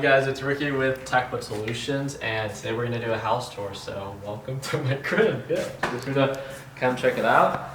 you guys? It's Ricky with TechBud Solutions, and today we're gonna do a house tour. So welcome to my crib. Yeah, feel free to come check it out.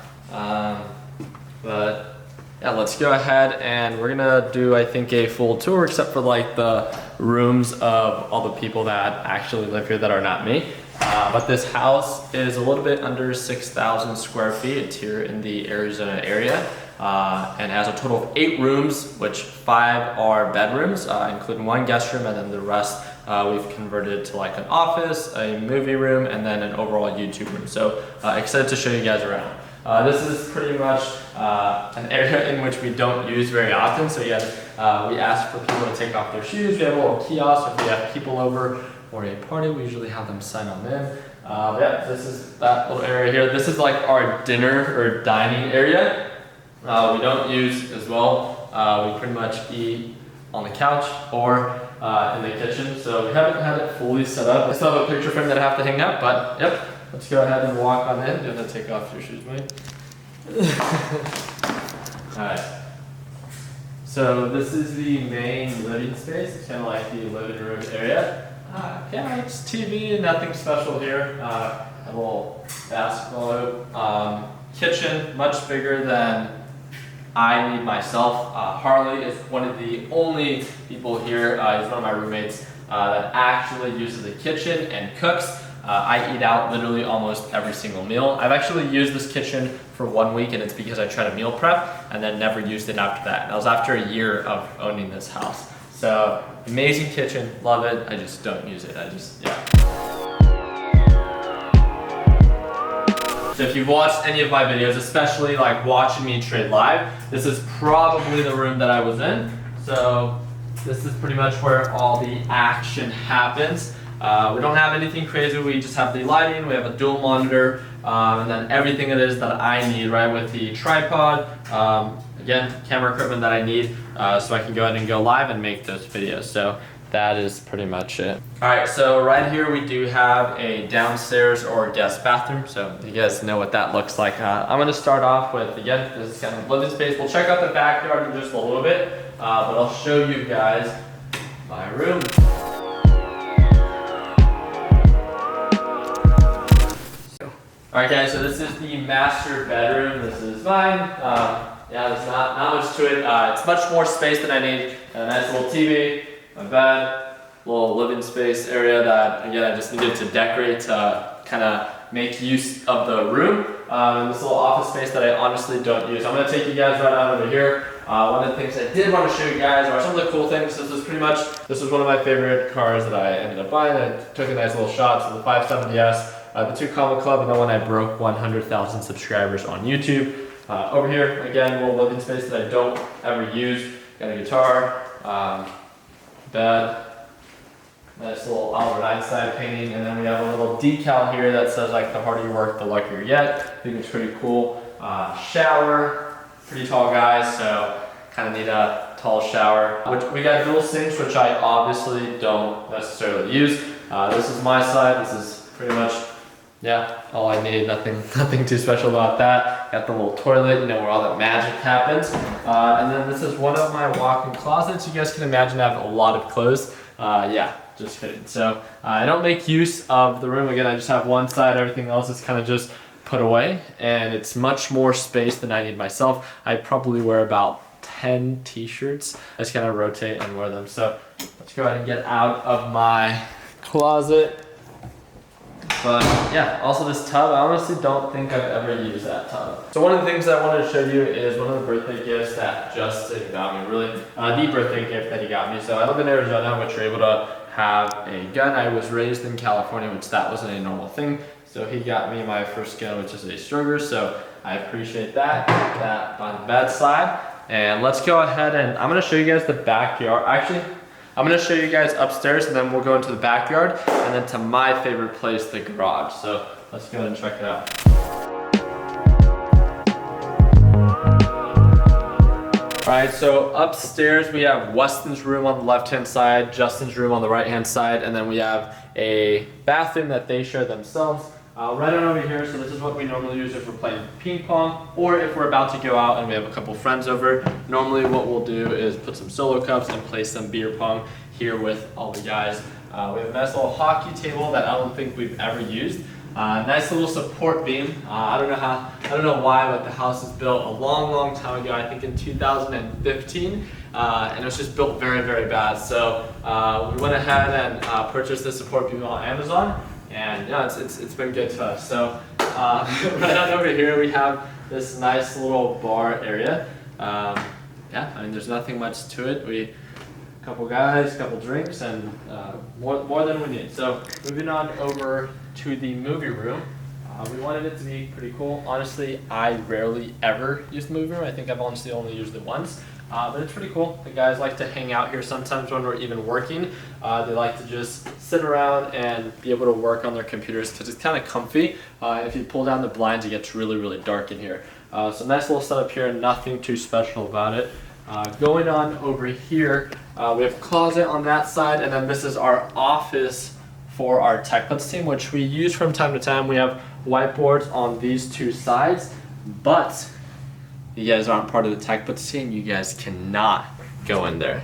But yeah, let's go ahead and we're gonna do, I think, a full tour, except for like the rooms of all the people that actually live here that are not me. But this house is a little bit under 6,000 square feet. It's here in the Arizona area. And has a total of 8 rooms, which 5 are bedrooms, including 1 guest room, and then the rest we've converted to like an office, a movie room, and then an overall YouTube room. So excited to show you guys around. This is pretty much an area in which we don't use very often. So yeah, we ask for people to take off their shoes. We have a little kiosk. If we have people over or a party, we usually have them sign on in. Yeah, this is that little area here. This is like our dinner or dining area. We don't use as well. We pretty much eat on the couch or in the kitchen. So we haven't had it fully set up. I still have a picture frame that I have to hang up, but yep. Let's go ahead and walk on in. You have to take off your shoes, mate. Alright. So this is the main living space. It's kind of like the living room area. Yeah, it's TV, nothing special here. A little basketball hoop. Kitchen, much bigger than I need myself. Harley is one of the only people here, he's one of my roommates, that actually uses the kitchen and cooks. I eat out literally almost every single meal. I've actually used this kitchen for 1 week, and it's because I tried to meal prep and then never used it after that. And that was after a year of owning this house. So amazing kitchen, love it. I just don't use it. Yeah. So if you've watched any of my videos, especially like watching me trade live, this is probably the room that I was in. So this is pretty much where all the action happens. We don't have anything crazy, we just have the lighting, we have a dual monitor, and then everything it is that I need, right, with the tripod, again, camera equipment that I need, so I can go ahead and go live and make those videos. So that is pretty much it. Alright, so right here we do have a downstairs or guest bathroom, so you guys know what that looks like. I'm going to start off with, again, this is kind of living space. We'll check out the backyard in just a little bit, but I'll show you guys my room. Alright guys, so this is the master bedroom. This is mine. Yeah, there's not much to it. It's much more space than I need. A nice little TV, my bed, little living space area that, again, I just needed to decorate to kind of make use of the room. And this little office space that I honestly don't use. I'm going to take you guys right out over here. One of the things I did want to show you guys are some of the cool things. This was one of my favorite cars that I ended up buying. I took a nice little shot. So the 570S. The 2 Comma Club, and then when I broke 100,000 subscribers on YouTube. Over here, again, a little living space that I don't ever use. Got a guitar, bed, nice little Albert Einstein painting, and then we have a little decal here that says like the harder you work, the luckier you get. I think it's pretty cool. Shower, pretty tall guys, so kind of need a tall shower. We got dual sinks, which I obviously don't necessarily use. This is my side. This is pretty much, yeah, all I need, nothing too special about that. Got the little toilet, you know, where all that magic happens. And then this is one of my walk-in closets. You guys can imagine I have a lot of clothes. Yeah, just kidding. So I don't make use of the room. Again, I just have one side, everything else is kind of just put away. And it's much more space than I need myself. I probably wear about 10 t-shirts. I just kind of rotate and wear them. So let's go ahead and get out of my closet. But yeah, also this tub, I honestly don't think I've ever used that tub. So one of the things that I wanted to show you is one of the birthday gifts that Justin got me, really, the birthday gift that he got me. So I live in Arizona, which you're able to have a gun. I was raised in California, which that wasn't a normal thing. So he got me my first gun, which is a Stronger. So I appreciate that. Put that on the bed side. And let's go ahead and I'm gonna show you guys the backyard. Actually, I'm going to show you guys upstairs, and then we'll go into the backyard, and then to my favorite place, the garage. So let's go ahead and check it out. All right, so upstairs we have Weston's room on the left-hand side, Justin's room on the right-hand side, and then we have a bathroom that they share themselves. Right on over here, so this is what we normally use if we're playing ping pong, or if we're about to go out and we have a couple friends over. Normally what we'll do is put some solo cups and play some beer pong here with all the guys. We have a nice little hockey table that I don't think we've ever used. Nice little support beam. I don't know why, but the house was built a long time ago. I think in 2015, and it was just built very bad. So we went ahead and purchased this support beam on Amazon, and yeah, it's been good to us. So right on over here we have this nice little bar area. Yeah, I mean there's nothing much to it. Couple guys, couple drinks, and more than we need. So moving on over to the movie room. We wanted it to be pretty cool. Honestly, I rarely ever use the movie room. I think I've honestly only used it once. But it's pretty cool. The guys like to hang out here sometimes when we're even working. They like to just sit around and be able to work on their computers because it's kind of comfy. If you pull down the blinds, it gets really dark in here. So nice little setup here, nothing too special about it. Going on over here, we have a closet on that side, and then this is our office for our TechBuds team, which we use from time to time. We have whiteboards on these two sides, but you guys aren't part of the TechBuds team. You guys cannot go in there.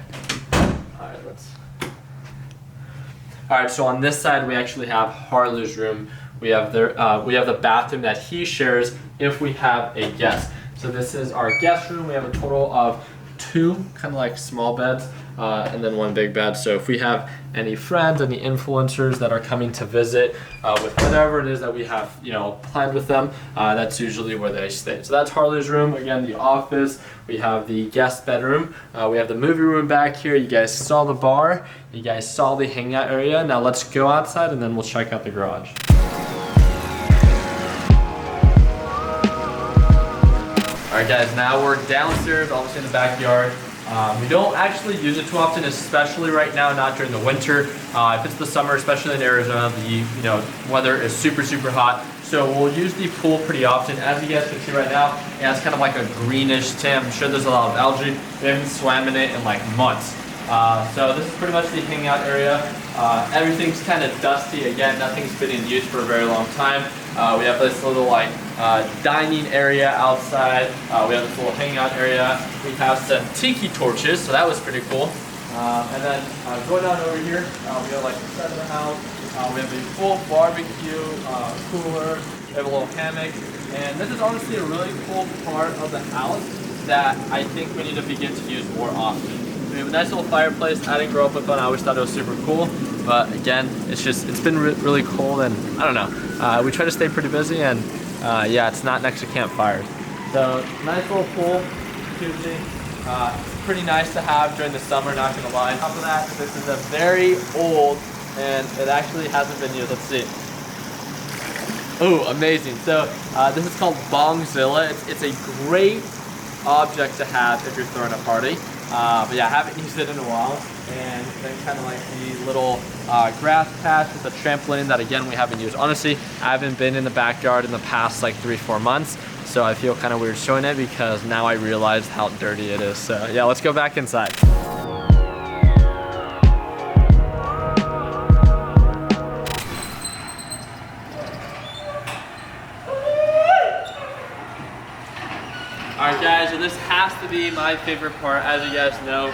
All right, so on this side, we actually have Harley's room. We have the bathroom that he shares if we have a guest. So this is our guest room. We have a total of 2 kind of like small beds and then 1 big bed. So if we have any friends, any influencers that are coming to visit with whatever it is that we have, planned with them, that's usually where they stay. So that's Harley's room. Again, the office. We have the guest bedroom. We have the movie room back here. You guys saw the bar. You guys saw the hangout area. Now let's go outside and then we'll check out the garage. Alright guys, now we're downstairs, obviously in the backyard. We don't actually use it too often, especially right now, not during the winter. If it's the summer, especially in Arizona, the weather is super hot. So we'll use the pool pretty often. As you guys can see right now, it has kind of like a greenish tint. I'm sure there's a lot of algae. We haven't swam in it in like months. So this is pretty much the hangout area. Everything's kind of dusty. Again, nothing's been in use for a very long time. We have this little dining area outside. We have this little hangout area. We have some tiki torches, so that was pretty cool. And then going down over here, we have like the side of the house. We have a full barbecue cooler. We have a little hammock. And this is honestly a really cool part of the house that I think we need to begin to use more often. We have a nice little fireplace. I didn't grow up with one. I always thought it was super cool. But again, it's been really cold, and I don't know. We try to stay pretty busy, and yeah, it's not next to campfires. So nice little pool, jacuzzi. It's pretty nice to have during the summer, not gonna lie. On top of that, this is a very old, and it actually hasn't been used. Let's see. Oh, amazing. So this is called Bongzilla. It's a great object to have if you're throwing a party. But yeah, I haven't used it in a while. And then kind of like the little grass patch with a trampoline that again we haven't used. Honestly, I haven't been in the backyard in the past like 3-4 months. So I feel kind of weird showing it because now I realize how dirty it is. So yeah, let's go back inside. Alright guys, so this has to be my favorite part. As you guys know,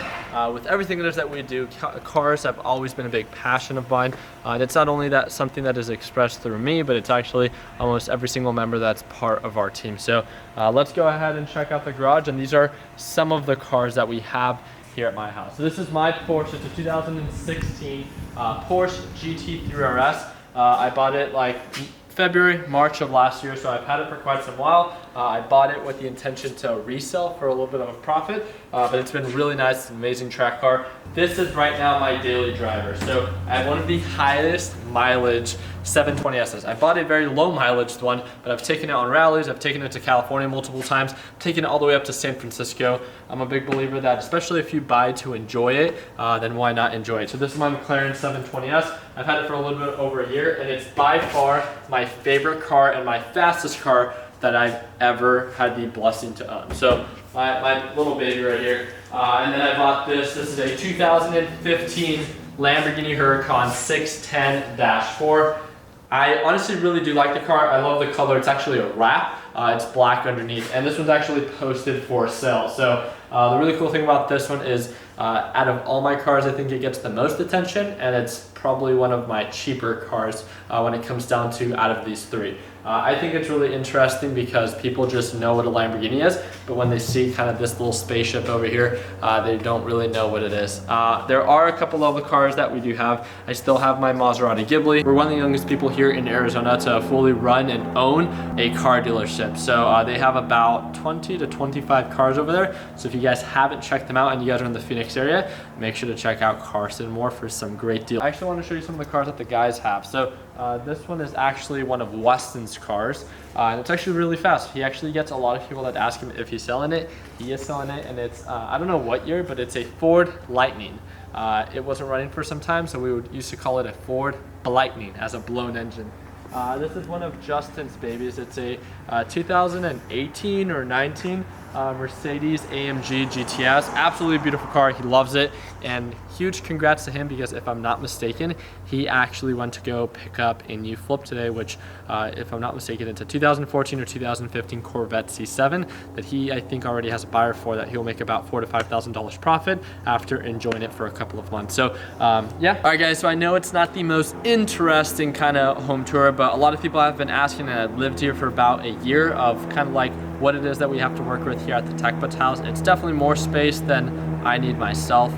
with everything that we do, cars have always been a big passion of mine. And it's not only that something that is expressed through me, but it's actually almost every single member that's part of our team. So let's go ahead and check out the garage. And these are some of the cars that we have here at my house. So this is my Porsche. It's a 2016 Porsche GT3 RS. I bought it like February, March of last year, so I've had it for quite some while. I bought it with the intention to resell for a little bit of a profit, but it's been really nice. It's an amazing track car. This is right now my daily driver. So I have one of the highest mileage 720Ss. I bought a very low mileage one, but I've taken it on rallies. I've taken it to California multiple times, taken it all the way up to San Francisco. I'm a big believer that especially if you buy to enjoy it, then why not enjoy it? So this is my McLaren 720S. I've had it for a little bit over a year, and it's by far my favorite car and my fastest car that I've ever had the blessing to own. So my little baby right here. And then I bought this. This is a 2015 Lamborghini Huracan 610-4. I honestly really do like the car. I love the color. It's actually a wrap. It's black underneath, and this one's actually posted for sale. So the really cool thing about this one is Out of all my cars, I think it gets the most attention, and it's probably one of my cheaper cars when it comes down to out of these three. I think it's really interesting because people just know what a Lamborghini is, but when they see kind of this little spaceship over here, they don't really know what it is. There are a couple of the cars that we do have. I still have my Maserati Ghibli. We're one of the youngest people here in Arizona to fully run and own a car dealership. So they have about 20 to 25 cars over there. So if you guys haven't checked them out and you guys are in the Phoenix area, make sure to check out Carson Moore for some great deals. I actually want to show you some of the cars that the guys have. So this one is actually one of Weston's cars, and it's actually really fast. He actually gets a lot of people that ask him if he's selling it. He is selling it, and it's I don't know what year, but it's a Ford Lightning. It wasn't running for some time, so we used to call it a Ford Lightning as a blown engine. This is one of Justin's babies. It's a 2018 or 19 Mercedes AMG GTS. Absolutely beautiful car. He loves it, and huge congrats to him because if I'm not mistaken, he actually went to go pick up a new flip today, which if I'm not mistaken, it's a 2014 or 2015 Corvette C7 that he, I think, already has a buyer for, that he'll make about $4,000 to $5,000 profit after enjoying it for a couple of months. So yeah. All right, guys, so I know it's not the most interesting kind of home tour, but a lot of people have been asking, and I've lived here for about a year, of kind of like what it is that we have to work with here at the Tech Buds house. It's definitely more space than I need myself.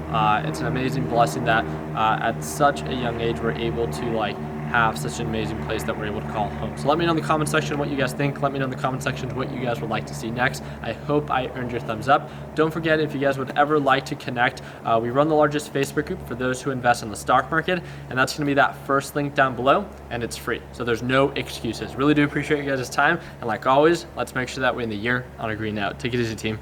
It's an amazing blessing that at such a young age we're able to like have such an amazing place that we're able to call home. So let me know in the comment section what you guys think. Let me know in the comment section what you guys would like to see next. I hope I earned your thumbs up. Don't forget, if you guys would ever like to connect, we run the largest Facebook group for those who invest in the stock market, and that's going to be that first link down below, and it's free. So there's no excuses. Really do appreciate you guys' time, and like always, let's make sure that we end the year on a green note. Take it easy, team.